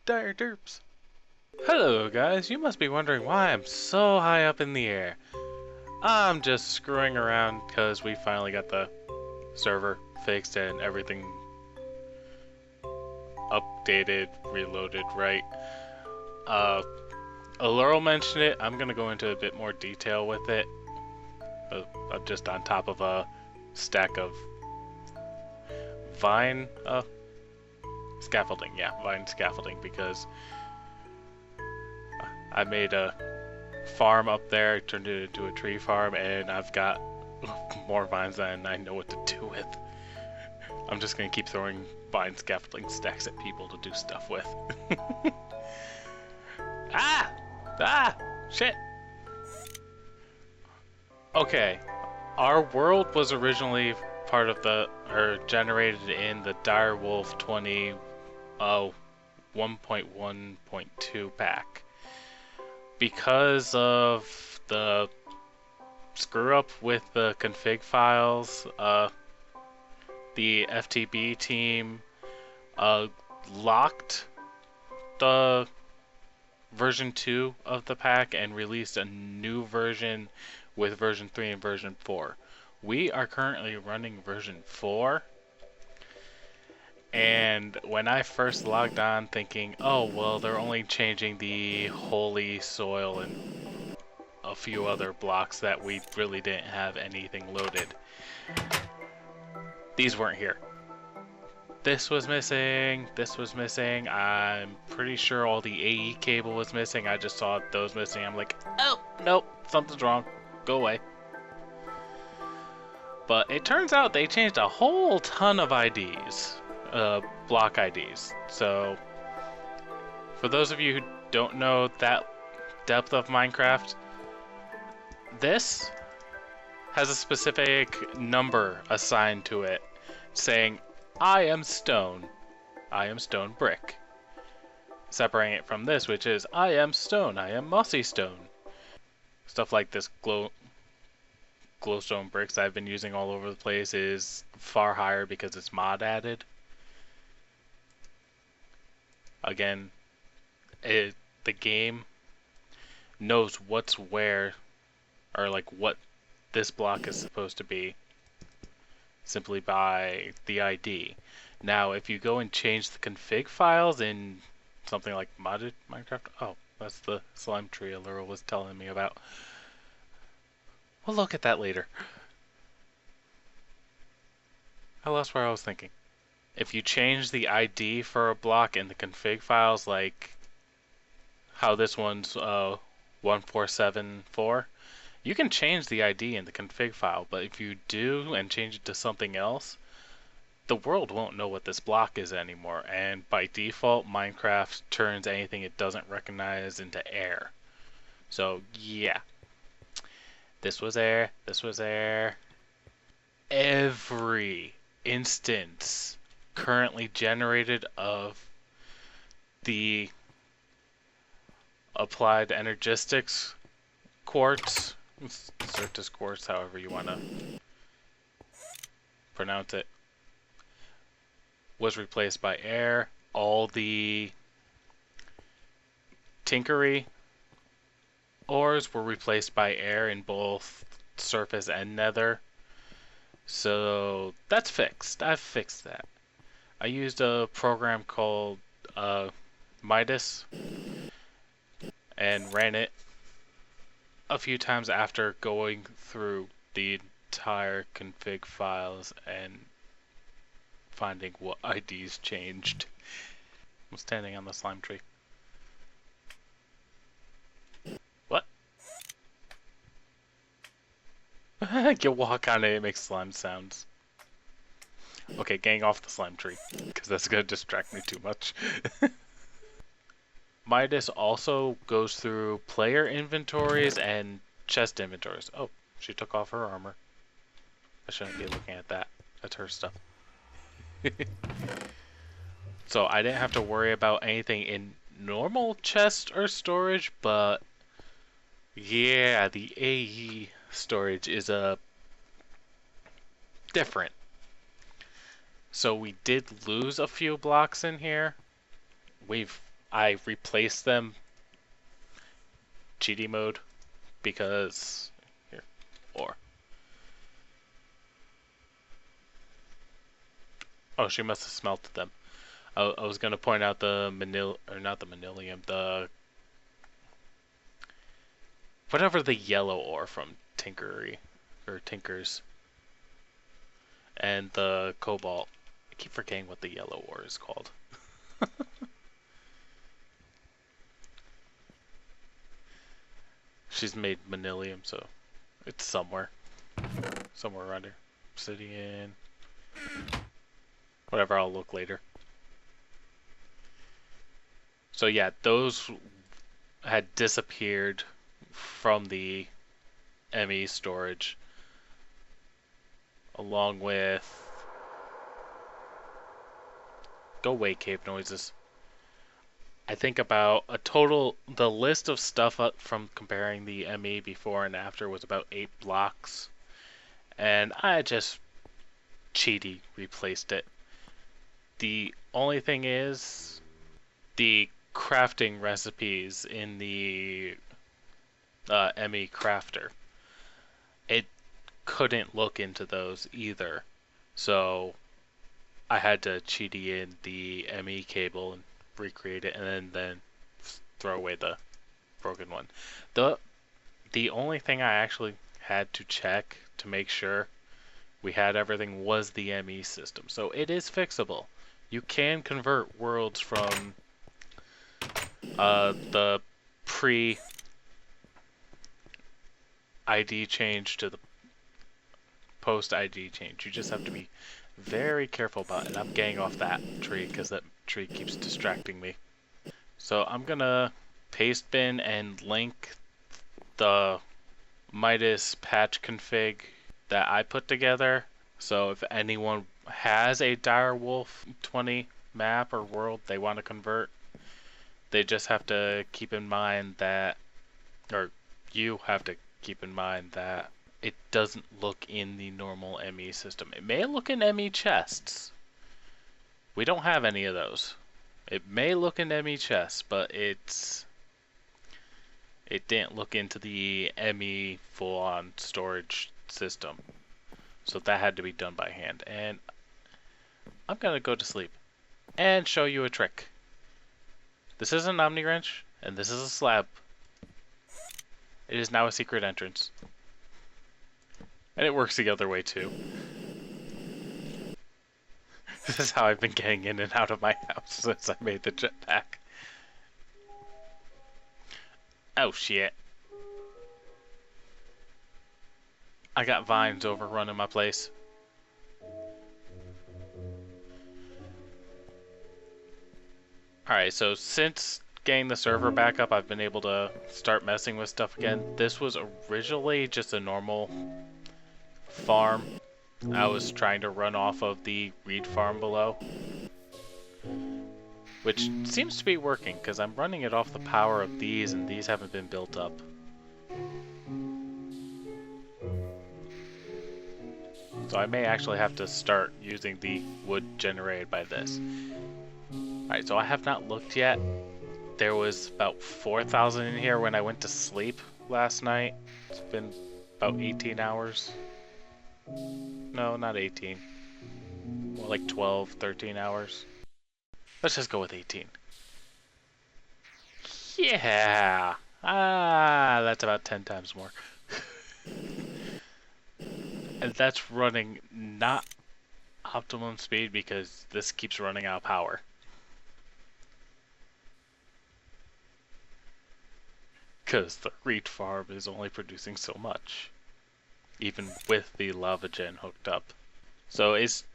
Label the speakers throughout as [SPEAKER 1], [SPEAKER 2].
[SPEAKER 1] DireDerps. Hello guys, you must be wondering why I'm so high up in the air. I'm just screwing around because we finally got the server fixed and everything updated, reloaded, right? Laurel mentioned it. I'm gonna go into a bit more detail with it. I'm just on top of a stack of vine scaffolding. Yeah, vine scaffolding, because I made a farm up there, turned it into a tree farm, and I've got more vines than I know what to do with. I'm just gonna keep throwing vine scaffolding stacks at people to do stuff with. Shit. Okay, our world was originally part of the, or generated in the Direwolf 20 1.1.2 pack. Because of the screw up with the config files, the FTB team locked the version 2 of the pack and released a new version with version 3 and version 4. We are currently running version 4, and when I first logged on thinking, oh well, they're only changing the holy soil and a few other blocks that we really didn't have anything loaded. These weren't here. This was missing, this was missing, I'm pretty sure all the AE cable was missing. I just saw those missing. I'm like, oh, nope, something's wrong. Go away. But it turns out they changed a whole ton of IDs, block IDs. So, for those of you who don't know that depth of Minecraft, this has a specific number assigned to it, saying, I am stone brick. Separating it from this, which is, I am stone, I am mossy stone. Stuff like this glowstone bricks I've been using all over the place is far higher because it's mod added. Again, the game knows what's where, or like what this block is supposed to be, simply by the ID. Now, if you go and change the config files in something like modded Minecraft, oh, that's the slime tree Allura was telling me about. We'll look at that later. I lost where I was thinking. If you change the ID for a block in the config files, like how this one's 1474, you can change the ID in the config file, but if you do and change it to something else, the world won't know what this block is anymore, and by default, Minecraft turns anything it doesn't recognize into air. So, yeah. This was air, this was air. Every instance currently generated of the applied Energistics quartz, Certus quartz, however you want to pronounce it, was replaced by air. All the tinkery ores were replaced by air in both surface and nether. So that's fixed. I've fixed that. I used a program called mIDas and ran it a few times after going through the entire config files and finding what IDs changed. I'm standing on the slime tree. What? You walk on it, it makes slime sounds. Okay, getting off the slime tree, because that's going to distract me too much. mIDas also goes through player inventories and chest inventories. Oh, she took off her armor. I shouldn't be looking at that. That's her stuff. So I didn't have to worry about anything in normal chest or storage, but yeah, the AE storage is different. So we did lose a few blocks in here. I replaced them cheaty mode because here or oh, she must have smelted them. I was gonna point out the not the manilium, the whatever the yellow ore from Tinkery or Tinkers, and the cobalt. I keep forgetting what the yellow ore is called. She's made manilium, so it's somewhere around here. Obsidian, whatever. I'll look later. So yeah, those had disappeared from the ME storage, along with go away cave noises. I think about the list of stuff up from comparing the ME before and after was about 8 blocks, and I just cheaty replaced it. The only thing is the crafting recipes in the ME crafter. It couldn't look into those either, so I had to cheaty in the ME cable and recreate it, and then throw away the broken one. The only thing I actually had to check to make sure we had everything was the ME system, so it is fixable. You can convert worlds from the pre ID change to the post ID change. You just have to be very careful about it. I'm getting off that tree because that tree keeps distracting me. So I'm gonna paste bin and link the mIDas patch config that I put together. So if anyone has a Direwolf 20 map or world they want to convert, they just have to keep in mind that, or you have to keep in mind that it doesn't look in the normal ME system. It may look in ME chests. We don't have any of those. It may look in ME chests, but it didn't look into the ME full-on storage system. So that had to be done by hand. And I'm gonna go to sleep and show you a trick. This is an Omni wrench, and this is a slab. It is now a secret entrance. And it works the other way too. This is how I've been getting in and out of my house since I made the jetpack. Oh shit. I got vines overrunning my place. Alright, so since getting the server back up, I've been able to start messing with stuff again. This was originally just a normal farm. I was trying to run off of the reed farm below, which seems to be working because I'm running it off the power of these, and these haven't been built up. So I may actually have to start using the wood generated by this. Alright, so I have not looked yet. There was about 4,000 in here when I went to sleep last night. It's been about 18 hours. No, not 18. More like 12, 13 hours. Let's just go with 18. Yeah! Ah, that's about 10 times more. And that's running not optimum speed because this keeps running out of power. Because the reed farm is only producing so much, even with the lava gen hooked up. So it's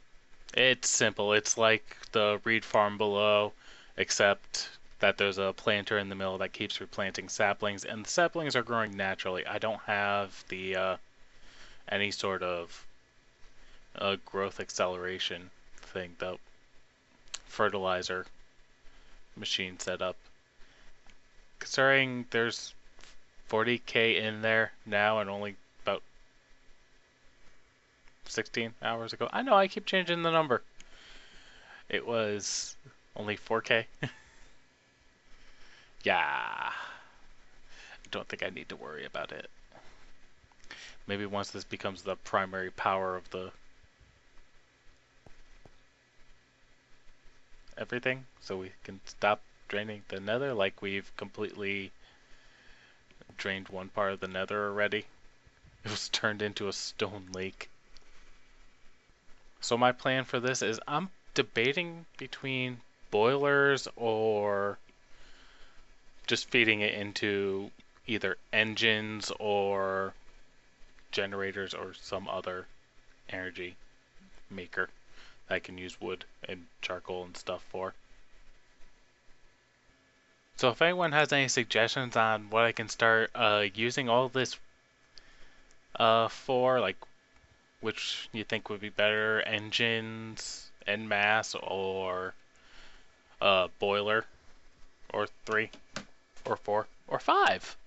[SPEAKER 1] simple. It's like the reed farm below, except that there's a planter in the middle that keeps replanting saplings, and the saplings are growing naturally. I don't have the any sort of growth acceleration thing, the fertilizer machine set up. Considering there's 40k in there now and only about 16 hours ago. I know I keep changing the number. It was only 4K. Yeah. I don't think I need to worry about it. Maybe once this becomes the primary power of the everything, so we can stop draining the nether, like we've completely drained one part of the nether already. It was turned into a stone lake. So my plan for this is I'm debating between boilers or just feeding it into either engines or generators or some other energy maker that I can use wood and charcoal and stuff for. So if anyone has any suggestions on what I can start using all this for, like which you think would be better, engines, en masse, or boiler, or 3, or 4, or 5.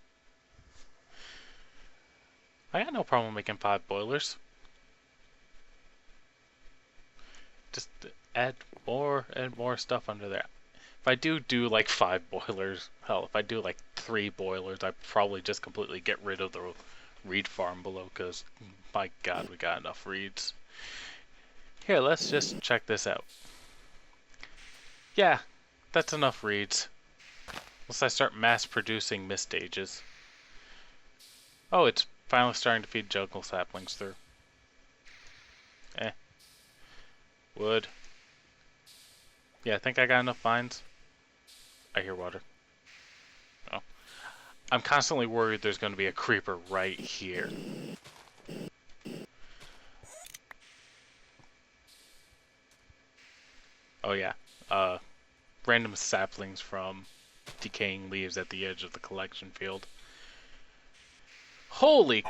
[SPEAKER 1] I got no problem making 5 boilers. Just add more and more stuff under there. If I do like 5 boilers, hell, if I do like 3 boilers, I probably just completely get rid of the reed farm below, because my god, we got enough reeds. Here, let's just check this out. Yeah, that's enough reeds. Unless I start mass producing mist stages. Oh, it's finally starting to feed jungle saplings through. Wood. Yeah, I think I got enough vines. I hear water. Oh. I'm constantly worried there's going to be a creeper right here. Oh yeah. Random saplings from decaying leaves at the edge of the collection field. Holy!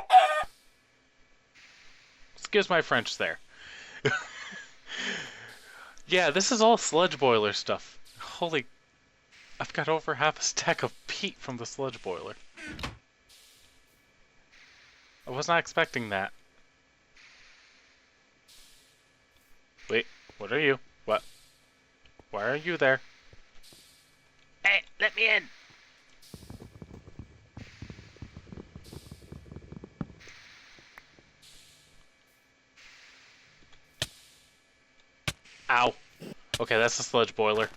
[SPEAKER 1] Excuse my French there. Yeah, this is all sludge boiler stuff. Holy... I've got over half a stack of peat from the sludge boiler. I was not expecting that. Wait, what are you? What? Why are you there? Hey, let me in! Ow. Okay, that's the sludge boiler.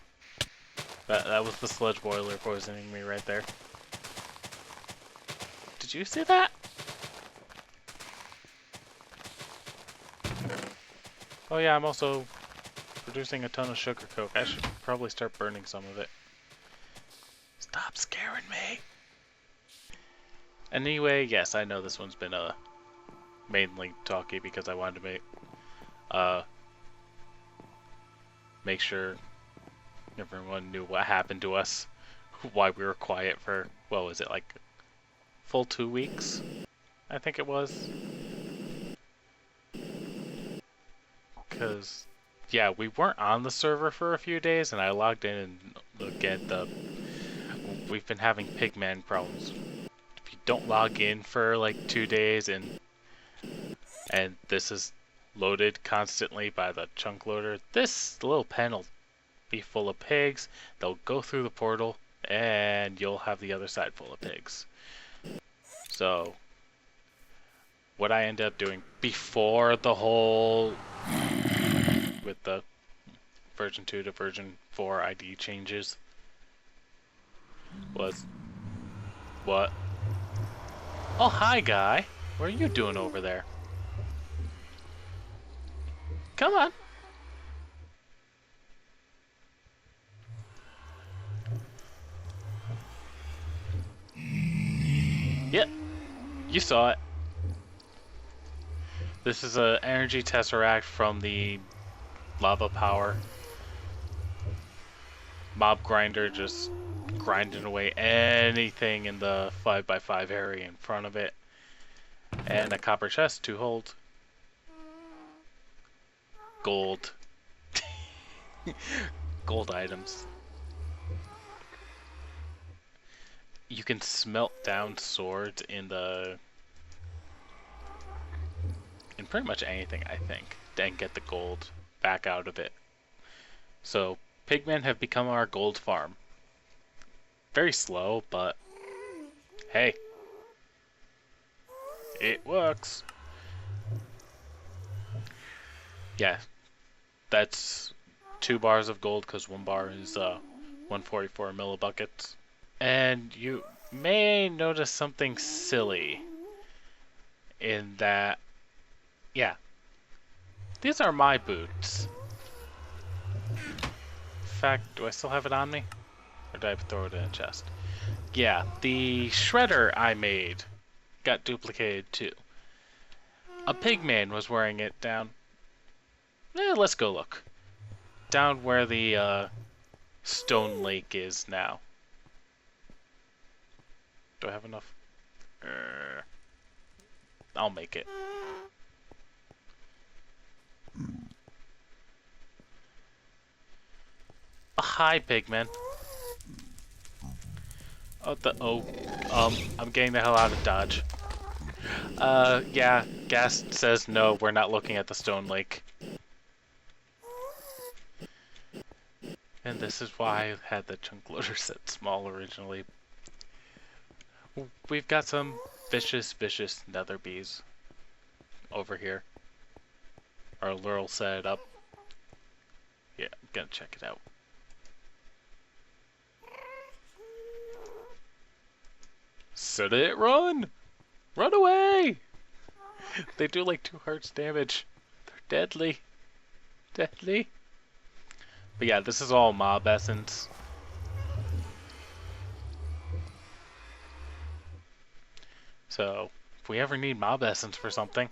[SPEAKER 1] That was the sludge boiler poisoning me right there. Did you see that? Oh yeah, I'm also producing a ton of sugar coke. I should probably start burning some of it. Stop scaring me! Anyway, yes, I know this one's been mainly talky because I wanted to make sure everyone knew what happened to us, why we were quiet for, what was it, like full 2 weeks? I think it was. Because, yeah, we weren't on the server for a few days, and I logged in and looked at we've been having pigman problems. If you don't log in for like 2 days and this is loaded constantly by the chunk loader, this little pen will be full of pigs. They'll go through the portal and you'll have the other side full of pigs. So what I ended up doing before the whole with the version 2 to version 4 ID changes was what? Oh, hi guy. What are you doing over there? Come on. Yep. You saw it. This is an energy tesseract from the lava power. Mob grinder just grinding away anything in the 5x5 area in front of it. And a copper chest to hold gold. Gold items. You can smelt down swords in pretty much anything, I think, and get the gold back out of it. So pigmen have become our gold farm. Very slow, but hey, it works. Yeah, that's 2 bars of gold because 1 bar is 144 millibuckets. And you may notice something silly in that, yeah, these are my boots. In fact, do I still have it on me? Or did I throw it in a chest? Yeah, the shredder I made got duplicated too. A pigman was wearing it down. Let's go look. Down where the stone lake is now. Do I have enough? I'll make it. Hi, pigman. I'm getting the hell out of Dodge. Yeah, Gas says no, we're not looking at the stone lake. And this is why I had the chunk loader set small originally. We've got some vicious nether bees over here. Our lure set it up. Yeah, I'm gonna check it out. So did it run? Run away! They do like 2 hearts damage. They're deadly. Deadly. But yeah, this is all mob essence. So, if we ever need mob essence for something,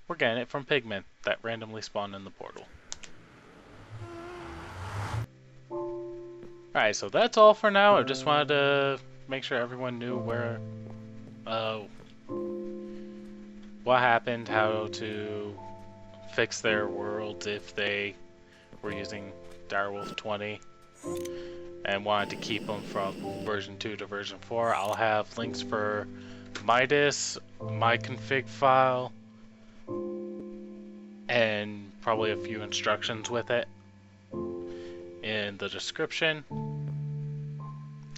[SPEAKER 1] we're getting it from pigmen that randomly spawn in the portal. Alright, so that's all for now. I just wanted to make sure everyone knew where, what happened, how to fix their worlds if they were using Direwolf 20, and wanted to keep them from version 2 to version 4. I'll have links for mIDas, my config file, and probably a few instructions with it in the description.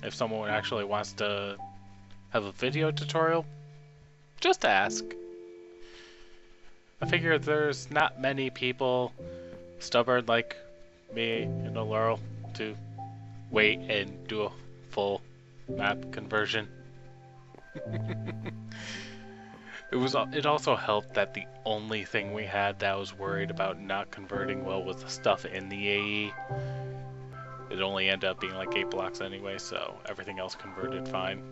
[SPEAKER 1] If someone actually wants to have a video tutorial, just ask. I figure there's not many people stubborn like me and Laurel to wait and do a full map conversion. It also helped that the only thing we had that I was worried about not converting well was the stuff in the AE. It only ended up being like 8 blocks anyway, so everything else converted fine.